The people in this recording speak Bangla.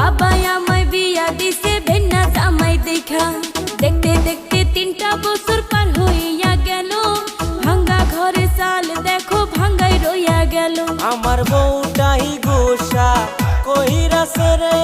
বাবাই আমায় বিয়া দিছে ভেন্না জামাই দেখা। দেখতে দেখতে 3টা বছর পার হইয়া গেল, ভাঙ্গা ঘরে চাল দেখো ভাঙ্গাই রইয়া গেল। আমার বউটাই গোসা কইরাছে রে